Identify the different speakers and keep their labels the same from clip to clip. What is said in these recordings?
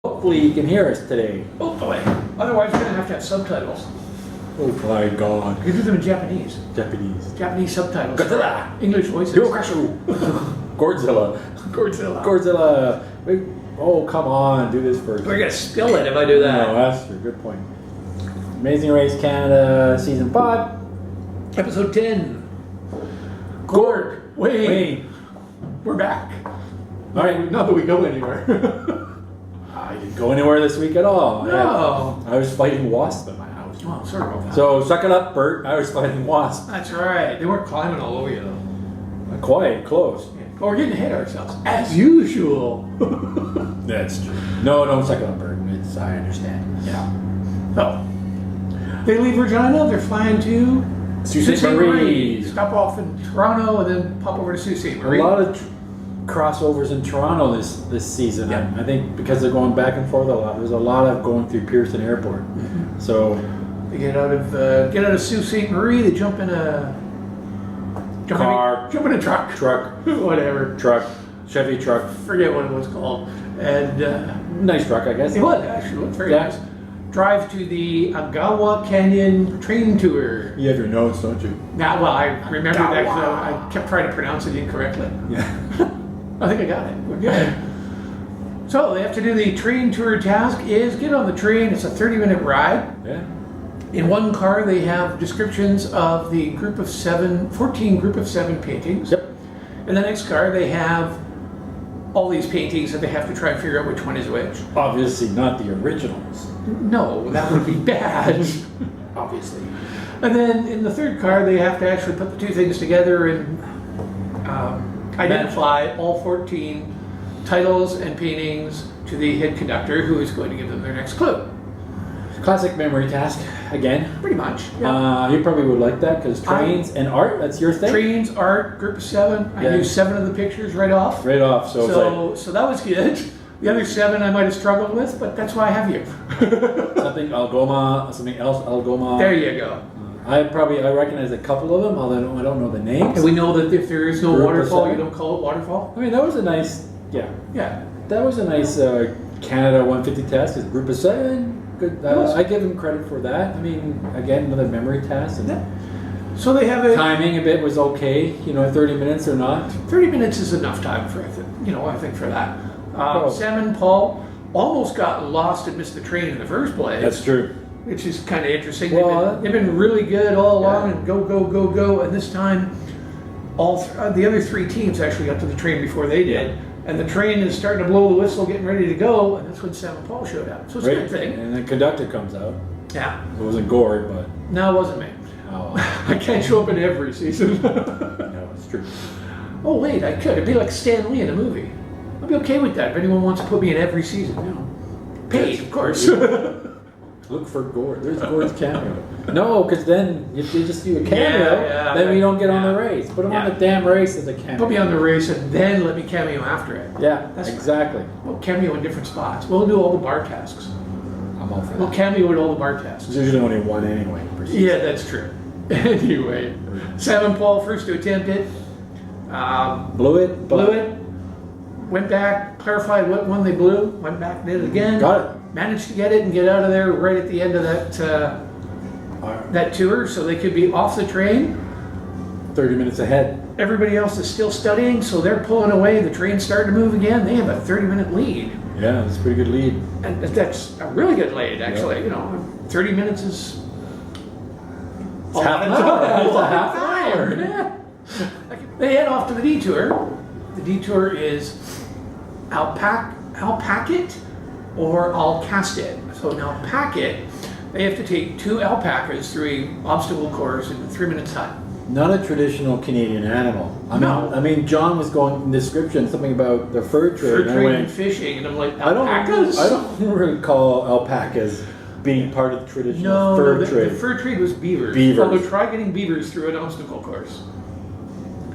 Speaker 1: Hopefully you can hear us today.
Speaker 2: Hopefully. Otherwise, we're going to have subtitles.
Speaker 1: Oh my god.
Speaker 2: You can do them in Japanese. Japanese subtitles.
Speaker 1: Godzilla.
Speaker 2: English voices.
Speaker 1: Godzilla. Godzilla. Oh, come on. Do this first.
Speaker 2: We're going to spill it if I do that.
Speaker 1: No, that's true. Good point. Amazing Race Canada Season 5.
Speaker 2: Episode 10. Gord, Wayne. We're back.
Speaker 1: All right.
Speaker 2: Not that we go anywhere.
Speaker 1: I didn't go anywhere this week at all.
Speaker 2: No.
Speaker 1: I was fighting wasps in my house.
Speaker 2: Oh, sorry about that.
Speaker 1: So suck it up, Bert. I was fighting wasps.
Speaker 2: That's right. They weren't climbing all over you, though.
Speaker 1: Quite close.
Speaker 2: Yeah. Well, we're getting ahead of ourselves. As usual.
Speaker 1: That's true. No, don't suck it up, Bert. I understand.
Speaker 2: Yeah. So, they leave Regina. They're flying to
Speaker 1: Sault Ste. Marie.
Speaker 2: Stop off in Toronto and then pop over to Sault Ste. Marie.
Speaker 1: A lot of crossovers in Toronto this season.
Speaker 2: Yeah.
Speaker 1: I think because they're going back and forth a lot. There's a lot of going through Pearson Airport.
Speaker 2: Mm-hmm.
Speaker 1: So
Speaker 2: they get out of Sault Ste. Marie. They jump in a jump in a truck, whatever,
Speaker 1: Chevy truck.
Speaker 2: Forget what it was called. And
Speaker 1: nice truck, I guess.
Speaker 2: it was actually looked very nice. Drive to the Agawa Canyon train tour.
Speaker 1: You have your notes, don't you?
Speaker 2: Now, well, I remember that 'cause I kept trying to pronounce it incorrectly.
Speaker 1: Yeah.
Speaker 2: I think I got it. We're good. So they have to do the train tour. Task is get on the train. It's a 30-minute ride.
Speaker 1: Yeah.
Speaker 2: In one car, they have descriptions of the 14 group of 7 paintings.
Speaker 1: Yep.
Speaker 2: In the next car, they have all these paintings that they have to try and figure out which one is which.
Speaker 1: Obviously not the originals.
Speaker 2: No, that would be bad. Obviously. And then in the third car, they have to actually put the two things together and identify all 14 titles and paintings to the head conductor, who is going to give them their next clue.
Speaker 1: Classic memory task, again.
Speaker 2: Pretty much. Yeah.
Speaker 1: You probably would like that because trains and art, that's your thing?
Speaker 2: Trains, art, group of 7. I knew 7 of the pictures right off.
Speaker 1: Right off. So
Speaker 2: that was good. The other 7 I might have struggled with, but that's why I have you.
Speaker 1: something else Algoma.
Speaker 2: There you go.
Speaker 1: I recognize a couple of them, although I don't know the names.
Speaker 2: And we know that if there is no
Speaker 1: Group of
Speaker 2: waterfall,
Speaker 1: 7.
Speaker 2: you don't call it waterfall.
Speaker 1: I mean, that was a nice, yeah.
Speaker 2: Yeah.
Speaker 1: That was a nice Canada 150 task. It's group of 7. Good. I give them credit for that. I mean, again, another memory task. And
Speaker 2: So they have
Speaker 1: timing a bit was okay. 30 minutes or not.
Speaker 2: 30 minutes is enough time for I think for that. Sam and Paul almost got lost and missed the train in the first place.
Speaker 1: That's true.
Speaker 2: Which is kind of interesting.
Speaker 1: Well,
Speaker 2: they've been really good all along and go. And this time, the other 3 teams actually got to the train before they did. And the train is starting to blow the whistle, getting ready to go. And that's when Sam and Paul showed up. So it's a good thing.
Speaker 1: And the conductor comes out.
Speaker 2: Yeah.
Speaker 1: It wasn't Gord, but...
Speaker 2: No, it wasn't me.
Speaker 1: Oh.
Speaker 2: I can't show up in every season.
Speaker 1: No, it's true.
Speaker 2: Oh, wait, I could. It'd be like Stan Lee in a movie. I'd be okay with that if anyone wants to put me in every season. Paid, of course.
Speaker 1: Look for Gord. There's Gord's cameo. No, because then if you just do a cameo, then we don't get on the race. Put him on the damn race as a cameo.
Speaker 2: Put me on the race and then let me cameo after it.
Speaker 1: Yeah,
Speaker 2: that's
Speaker 1: exactly.
Speaker 2: We'll cameo in different spots. We'll do all the bar tasks.
Speaker 1: I'm all for that.
Speaker 2: We'll cameo in all the bar tasks.
Speaker 1: There's usually only one anyway.
Speaker 2: Yeah, that's true. Anyway, Sam and Paul first to attempt it.
Speaker 1: Blew it.
Speaker 2: Went back, clarified what one they blew. Went back, did it again.
Speaker 1: Got it.
Speaker 2: Managed to get it and get out of there right at the end of that tour, so they could be off the train.
Speaker 1: 30 minutes ahead.
Speaker 2: Everybody else is still studying, so they're pulling away. The train's starting to move again. They have a 30-minute lead.
Speaker 1: Yeah, that's a pretty good lead.
Speaker 2: And that's a really good lead, actually. Yeah. 30 minutes is
Speaker 1: half an hour. It's a half hour.
Speaker 2: Yeah. They head off to the detour. The detour is I'll pack it or I'll cast it. So now pack it, they have to take 2 alpacas through an obstacle course in 3 minutes time.
Speaker 1: Not a traditional Canadian animal. I mean, John was going in the description something about the fur trade.
Speaker 2: Fur trade and fishing, and I'm like, alpacas?
Speaker 1: I don't recall alpacas being part of the traditional fur trade.
Speaker 2: The fur trade was beavers. Although try getting beavers through an obstacle course.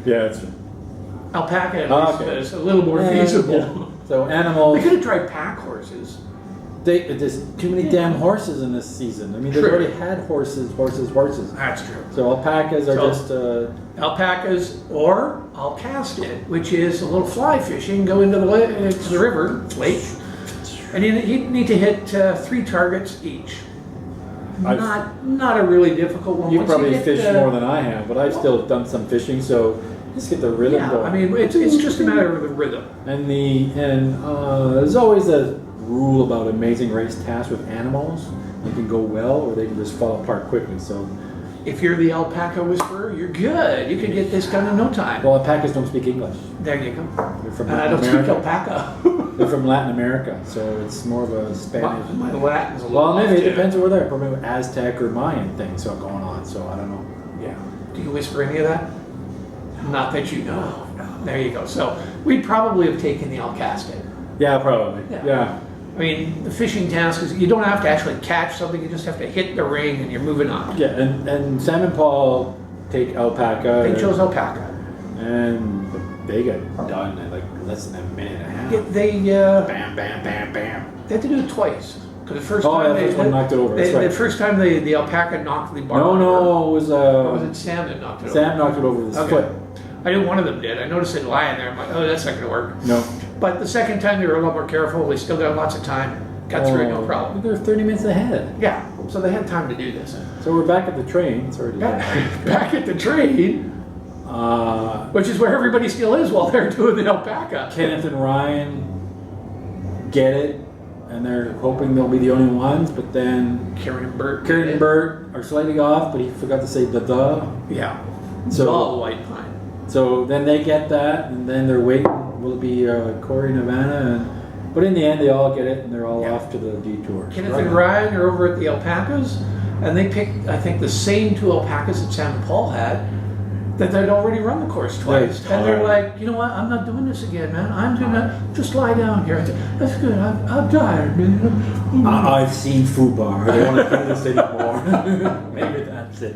Speaker 1: Yeah, that's true.
Speaker 2: Alpaca is a little more feasible.
Speaker 1: Yeah. So animals.
Speaker 2: They could have tried pack horses.
Speaker 1: There's too many damn horses in this season. I mean, they've already had horses.
Speaker 2: That's true.
Speaker 1: So alpacas are just...
Speaker 2: alpacas, or I'll cast it, which is a little fly fishing, go into the river, lake, And you need to hit 3 targets each.
Speaker 1: I've-
Speaker 2: Not a really difficult one.
Speaker 1: You
Speaker 2: Once
Speaker 1: probably
Speaker 2: hit,
Speaker 1: fish more than I have, but I've still done some fishing, so just get the rhythm
Speaker 2: Yeah,
Speaker 1: going.
Speaker 2: I mean, it's just a matter of the rhythm.
Speaker 1: And there's always a rule about amazing race tasks with animals. They can go well, or they can just fall apart quickly. So,
Speaker 2: If you're the alpaca whisperer, you're good. You can get this done in no time.
Speaker 1: well, alpacas don't speak English.
Speaker 2: There you go.
Speaker 1: They're from
Speaker 2: And I
Speaker 1: Latin
Speaker 2: don't speak
Speaker 1: America.
Speaker 2: alpaca.
Speaker 1: They're from Latin America, so it's more of a Spanish.
Speaker 2: My Latin's a little
Speaker 1: Well, maybe
Speaker 2: off,
Speaker 1: it
Speaker 2: too.
Speaker 1: depends where they're. Probably Aztec or Mayan things are going on. So I don't know.
Speaker 2: Yeah. Do you whisper any of that? Not that you know. There you go. So we'd probably have taken the alcasted.
Speaker 1: Yeah, probably.
Speaker 2: Yeah.
Speaker 1: Yeah.
Speaker 2: I mean, the fishing task is you don't have to actually catch something. You just have to hit the ring and you're moving on.
Speaker 1: Yeah, and Sam and Paul take alpaca.
Speaker 2: They chose alpaca.
Speaker 1: And they got done in like less than a minute and a half.
Speaker 2: They
Speaker 1: Bam, bam, bam, bam.
Speaker 2: they had to do it twice. Because the first
Speaker 1: Oh,
Speaker 2: time
Speaker 1: yeah, the first one knocked it over. That's
Speaker 2: The
Speaker 1: right.
Speaker 2: first time the alpaca knocked the bar.
Speaker 1: No, it was
Speaker 2: Or was it Sam that knocked it over?
Speaker 1: Sam knocked it over with his
Speaker 2: Okay.
Speaker 1: foot.
Speaker 2: I knew one of them did. I noticed it lying there. I'm like, oh, that's not going to work.
Speaker 1: No.
Speaker 2: But the second time they were a lot more careful. They still got lots of time. Got through it, no problem.
Speaker 1: They're 30 minutes ahead.
Speaker 2: Yeah, so they had time to do this.
Speaker 1: So we're back at the train. Sorry to
Speaker 2: Back at the train, which is where everybody still is while they're doing the alpaca.
Speaker 1: Kenneth and Ryan get it, and they're hoping they'll be the only ones, but then
Speaker 2: Karen and Bert.
Speaker 1: Karen and Bert are slightly off, but he forgot to say the.
Speaker 2: Yeah.
Speaker 1: So-
Speaker 2: All white pine.
Speaker 1: So then they get that, and then they're waiting. Will it be Corey and Havana? But in the end, they all get it, and they're all
Speaker 2: Yeah.
Speaker 1: off to the detour.
Speaker 2: Kenneth and Ryan are over at the alpacas, and they picked, I think, the same 2 alpacas that Sam and Paul had, that they'd already run the course twice.
Speaker 1: They're
Speaker 2: And they're
Speaker 1: tired.
Speaker 2: like, you know what, I'm not doing this again, man. I'm gonna just lie down here. I said, that's good, I'm tired, man.
Speaker 1: I've seen FUBAR. I don't want to do this anymore. Maybe that's it.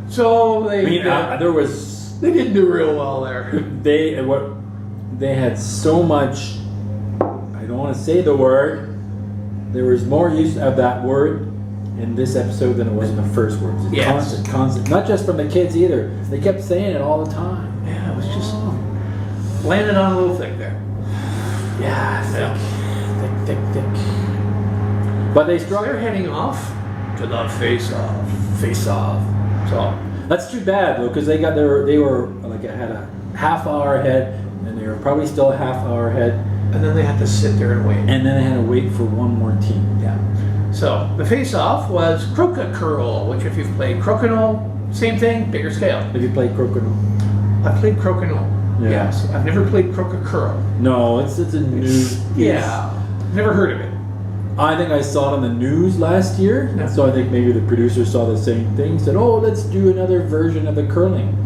Speaker 2: So they,
Speaker 1: I mean, there was
Speaker 2: they didn't do real well there.
Speaker 1: they had so much. I don't want to say the word. There was more use of that word in this episode than it was in the first words. It's
Speaker 2: Yes.
Speaker 1: constant. Not just from the kids either. They kept saying it all the time.
Speaker 2: Yeah, it was just landed on a little thick there.
Speaker 1: Yeah, thick. But they
Speaker 2: So
Speaker 1: struck.
Speaker 2: they're heading off to the face-off.
Speaker 1: Face off.
Speaker 2: So
Speaker 1: That's too bad though, because they were like had a half hour ahead, and they were probably still a half hour ahead,
Speaker 2: and then they had to sit there and wait.
Speaker 1: and then they had to wait for one more team.
Speaker 2: Yeah. So the face-off was Croca Curl, which if you've played Crokinole, same thing, bigger scale.
Speaker 1: Have you played Crokinole?
Speaker 2: I've played Crokinole.
Speaker 1: Yeah.
Speaker 2: Yes. I've never played Croca Curl.
Speaker 1: No, it's a new.
Speaker 2: Yeah. Never heard of it.
Speaker 1: I think I saw it on the news last year,
Speaker 2: Yeah.
Speaker 1: so I think maybe the producer saw the same thing. Said, "Oh, let's do another version of the curling."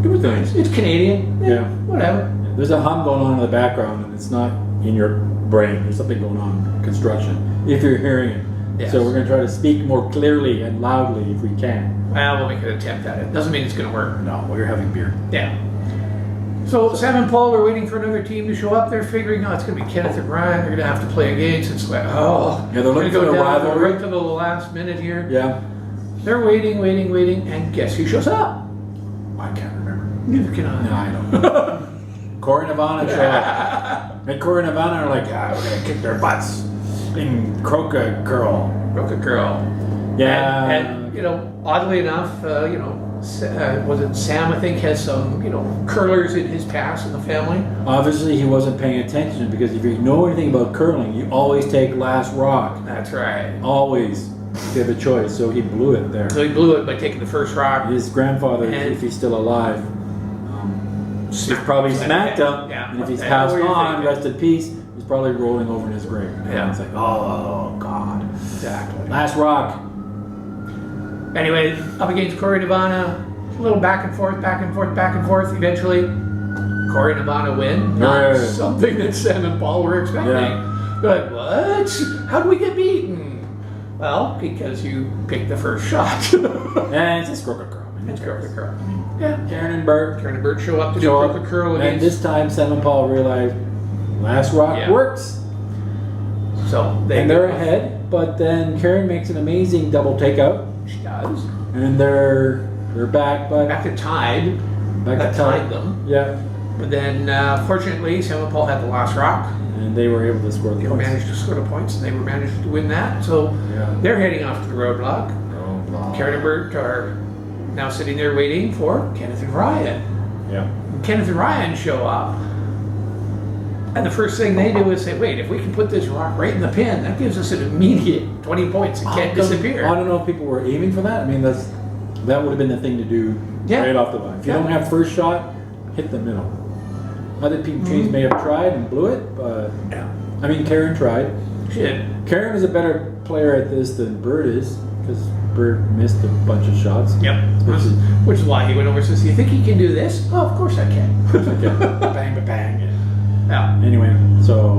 Speaker 2: It was nice. It's Canadian.
Speaker 1: Yeah.
Speaker 2: Whatever.
Speaker 1: There's a hum going on in the background, and it's not in your brain. There's something going on in construction if you're hearing it.
Speaker 2: Yes.
Speaker 1: So we're going to try to speak more clearly and loudly if we can.
Speaker 2: Well, we'll make an attempt at it. Doesn't mean it's going to work.
Speaker 1: No, we're having beer.
Speaker 2: Yeah. So Sam and Paul are waiting for another team to show up. They're figuring, oh, it's going to be Kenneth and Ryan. They're going to have to play against. It's like, oh,
Speaker 1: Yeah, they're looking
Speaker 2: gonna
Speaker 1: for a
Speaker 2: down
Speaker 1: rivalry.
Speaker 2: right to the last minute here.
Speaker 1: Yeah.
Speaker 2: They're waiting, and guess who shows up?
Speaker 1: I can't remember.
Speaker 2: Neither can I.
Speaker 1: No, I don't. Corey and Havana show up. And Corey and Havana are like, we're going to kick their butts in Croca Girl.
Speaker 2: Roca Girl.
Speaker 1: Yeah.
Speaker 2: And oddly enough, was it Sam, I think, has some, curlers in his past in the family.
Speaker 1: Obviously, he wasn't paying attention because if you know anything about curling, you always take last rock.
Speaker 2: That's right.
Speaker 1: Always. If you have a choice. So he blew it there.
Speaker 2: So he blew it by taking the first rock.
Speaker 1: His grandfather,
Speaker 2: And-
Speaker 1: if he's still alive, he's probably smacked him.
Speaker 2: Yeah.
Speaker 1: And if he's
Speaker 2: What the hell
Speaker 1: passed
Speaker 2: were you
Speaker 1: on,
Speaker 2: thinking?
Speaker 1: rest in peace, he's probably rolling over in his grave.
Speaker 2: Yeah.
Speaker 1: It's like, oh, God.
Speaker 2: Exactly.
Speaker 1: Last rock.
Speaker 2: Anyway, up against Corey and Ivana, a little back and forth. Eventually, Corey and Ivana win. Not
Speaker 1: Yeah.
Speaker 2: something that Sam and Paul were expecting.
Speaker 1: Yeah.
Speaker 2: They're like, what? How did we get beaten? Well, because you picked the first shot.
Speaker 1: And it's just Croca Girl.
Speaker 2: It's Croca Curl. Yeah.
Speaker 1: Karen and Bert
Speaker 2: Karen and Bert show up to do
Speaker 1: show up,
Speaker 2: Croca Curl
Speaker 1: and
Speaker 2: against.
Speaker 1: this time Sam and Paul realize last rock
Speaker 2: Yeah.
Speaker 1: works.
Speaker 2: So
Speaker 1: And they're ahead, but then Karen makes an amazing double takeout,
Speaker 2: She does.
Speaker 1: and they're back, but
Speaker 2: Back to tied.
Speaker 1: back
Speaker 2: That
Speaker 1: to tie.
Speaker 2: tied them.
Speaker 1: Yeah,
Speaker 2: But then, fortunately, Sam and Paul had the last rock.
Speaker 1: and they were able to score the
Speaker 2: They
Speaker 1: points.
Speaker 2: managed to score the points, and they were managed to win that. So they're heading off to the roadblock. Karen and Bert are now sitting there waiting for Kenneth and Ryan.
Speaker 1: Yeah.
Speaker 2: Kenneth and Ryan show up, and the first thing they do is say, wait, if we can put this rock right in the pin, that gives us an immediate 20 points. It can't disappear.
Speaker 1: I don't know if people were aiming for that. I mean, that would have been the thing to do right off the bat. If you don't have first shot, hit the middle. Other teams may have tried and blew it, but I mean, Karen tried.
Speaker 2: She did.
Speaker 1: Karen is a better player at this than Bert is, because Bert missed a bunch of shots.
Speaker 2: Yep. Which is why he went over and says, you think he can do this? Oh, of course I can.
Speaker 1: Okay. Bang, ba, bang.
Speaker 2: Yeah.
Speaker 1: Anyway, so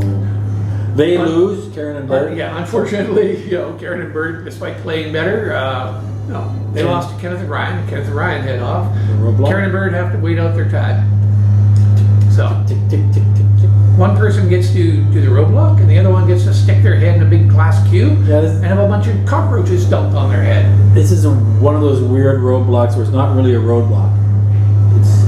Speaker 1: they lose, Karen and Bert.
Speaker 2: Unfortunately, Karen and Bert, despite playing better, they lost to Kenneth and Ryan. Kenneth and Ryan head off. Karen and Bert have to wait out their time. So,
Speaker 1: tick, tick, tick, tick, tick.
Speaker 2: One person gets to do the roadblock, and the other one gets to stick their head in a big glass cube and have a bunch of cockroaches dumped on their head.
Speaker 1: This is one of those weird roadblocks where it's not really a roadblock.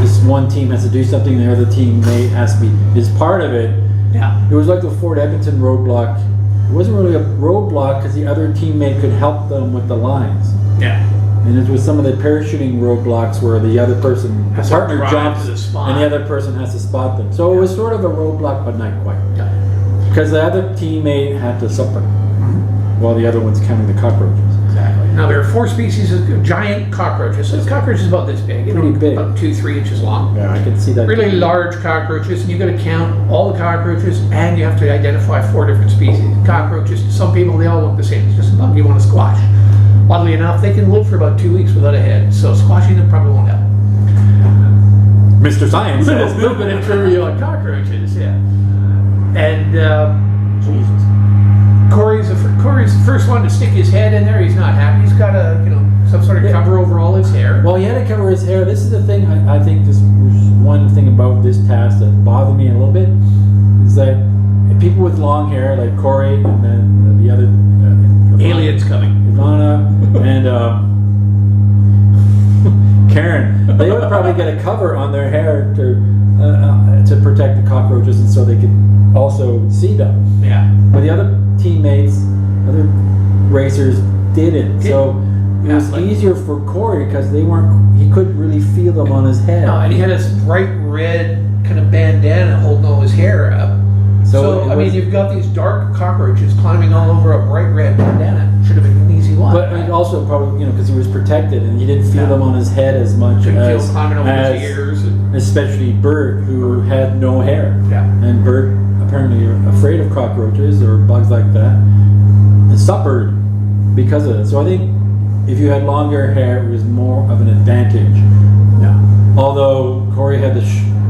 Speaker 1: It's one team has to do something, the other teammate has to is part of it.
Speaker 2: Yeah.
Speaker 1: It was like the Fort Edmonton roadblock. It wasn't really a roadblock because the other teammate could help them with the lines.
Speaker 2: Yeah.
Speaker 1: And it was some of the parachuting roadblocks where the other person, the partner jumps, and the other person has to spot them. So it was sort of a roadblock, but not quite.
Speaker 2: Yeah.
Speaker 1: Because the other teammate had to suffer, while the other one's counting the cockroaches.
Speaker 2: Exactly. Now there are 4 species of giant cockroaches. So this cockroach is about this big.
Speaker 1: Pretty big.
Speaker 2: About 2-3 inches long.
Speaker 1: Yeah, I can see that.
Speaker 2: Really large cockroaches, and you've got to count all the cockroaches, and you have to identify 4 different species. Cockroaches, to some people, they all look the same. It's just a bug you want to squash. Oddly enough, they can live for about 2 weeks without a head, so squashing them probably won't help.
Speaker 1: Mr. Science says.
Speaker 2: A little bit of trivia on cockroaches, yeah. And
Speaker 1: Jesus.
Speaker 2: Corey's the first one to stick his head in there. He's not happy. He's got some sort of cover over all his hair.
Speaker 1: Well, he had to cover his hair. This is the thing. I think this was one thing about this task that bothered me a little bit is that people with long hair, like Corey, and then the other
Speaker 2: Aliens coming.
Speaker 1: Ivana and Karen, they would probably get a cover on their hair to protect the cockroaches, and so they could also see them.
Speaker 2: Yeah.
Speaker 1: But the other teammates, other racers, didn't. So it was easier for Corey because he couldn't really feel them on his head.
Speaker 2: No, and he had this bright red kind of bandana holding all his hair up. So I mean, you've got these dark cockroaches climbing all over a bright red bandana. Should have been an easy one.
Speaker 1: But right? Also probably, because he was protected and he didn't feel them on his head as much as
Speaker 2: climbing over his ears.
Speaker 1: Especially Bert, who had no hair.
Speaker 2: Yeah.
Speaker 1: And Bert, apparently afraid of cockroaches or bugs like that, and suffered because of it. So I think if you had longer hair, it was more of an advantage.
Speaker 2: Yeah.
Speaker 1: Although Corey had the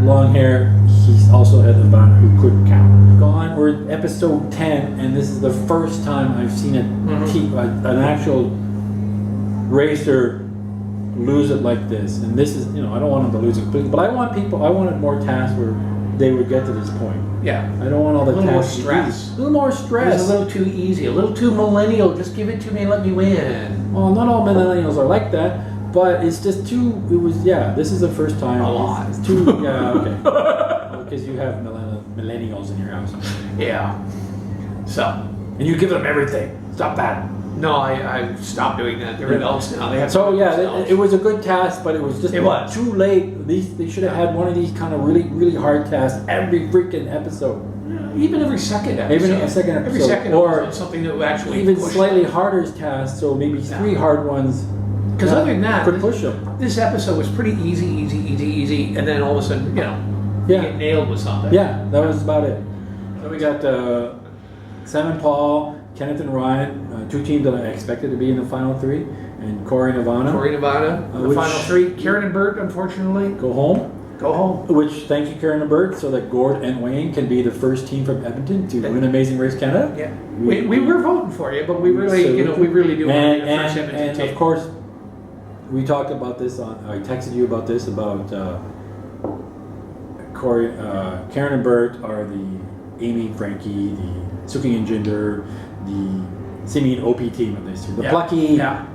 Speaker 1: long hair, he also had the one who couldn't count. We're at episode 10, and this is the first time I've seen an actual racer lose it like this. And this is, I don't want them to lose it completely, but I wanted more tasks where they would get to this point.
Speaker 2: Yeah.
Speaker 1: I don't want all the tasks.
Speaker 2: A
Speaker 1: little more stress.
Speaker 2: It's a little too easy, a little too millennial. Just give it to me and let me win.
Speaker 1: Well, not all millennials are like that, but it's just too, this is the first time.
Speaker 2: A lot.
Speaker 1: It's too, okay. Because you have millennials in your house.
Speaker 2: Yeah. So.
Speaker 1: And you give them everything. Stop that.
Speaker 2: No, I stopped doing that. They're adults now. They have
Speaker 1: it was a good task, but it was just too late. They should have had one of these kind of really, really hard tasks every freaking episode.
Speaker 2: Even every second episode.
Speaker 1: Even a second episode.
Speaker 2: Every second episode, something that would actually
Speaker 1: even slightly harder tasks, so maybe 3 hard ones.
Speaker 2: Because other than that,
Speaker 1: could push them.
Speaker 2: This episode was pretty easy, and then all of a sudden, you get nailed with something.
Speaker 1: Yeah, that was about it. So we got Sam and Paul, Kenneth and Ryan, 2 teams that I expected to be in the final 3, and Corey and Ivana.
Speaker 2: The final 3. Karen and Bert, unfortunately,
Speaker 1: go home. Which, thank you, Karen and Bert, so that Gord and Wayne can be the first team from Edmonton to win Amazing Race Canada.
Speaker 2: Yeah, we were voting for you, but we really, we really do want to be the first Edmonton team.
Speaker 1: And of course, we talked about this I texted you about this about Corey, Karen and Bert are the Amy, Frankie, the Suki and Jinder, the Simi and OP team of this team. The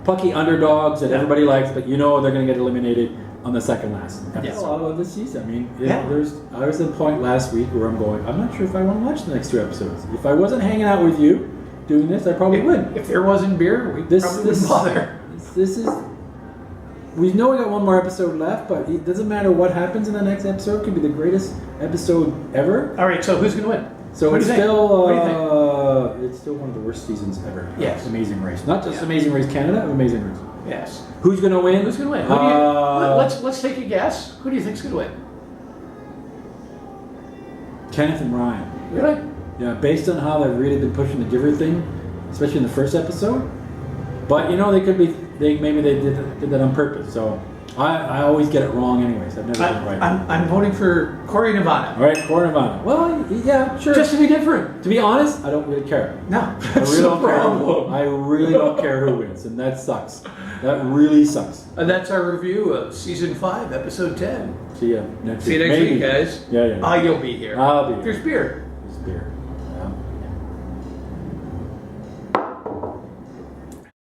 Speaker 1: plucky underdogs that everybody likes, but they're going to get eliminated. on the second last episode.
Speaker 2: Yes.
Speaker 1: A lot about this season. I mean,
Speaker 2: Yeah.
Speaker 1: I was at a point last week where I'm going, I'm not sure if I want to watch the next 2 episodes. If I wasn't hanging out with you doing this, I probably would.
Speaker 2: If there wasn't beer, we probably wouldn't bother.
Speaker 1: This is. We know we got one more episode left, but it doesn't matter what happens in the next episode. It could be the greatest episode ever.
Speaker 2: All right, so who's going to win?
Speaker 1: So
Speaker 2: What
Speaker 1: it's
Speaker 2: do you think?
Speaker 1: still
Speaker 2: What do you think?
Speaker 1: it's still one of the worst seasons ever.
Speaker 2: Yes.
Speaker 1: Amazing Race, not just
Speaker 2: Yeah.
Speaker 1: Amazing Race Canada, Amazing Race.
Speaker 2: Yes.
Speaker 1: Who's gonna win?
Speaker 2: Who's going to win? Who do you, let's take a guess. Who do you think's going to win?
Speaker 1: Kenneth and Ryan.
Speaker 2: Really?
Speaker 1: Yeah, based on how they've really been pushing the giver thing, especially in the first episode. But you know, maybe they did that on purpose. So I always get it wrong, anyways. I've never been right.
Speaker 2: I'm voting for Corey and Ivana.
Speaker 1: All right, Gord and Wayne. Well, yeah, sure.
Speaker 2: Just to be different.
Speaker 1: To be honest, I don't really care.
Speaker 2: No.
Speaker 1: I really don't care. I really don't care who wins, and that sucks. That really sucks.
Speaker 2: And that's our review of season 5, episode 10.
Speaker 1: See ya next week.
Speaker 2: See you next
Speaker 1: Maybe.
Speaker 2: week, guys.
Speaker 1: Yeah.
Speaker 2: You'll be here.
Speaker 1: I'll be here.
Speaker 2: There's beer.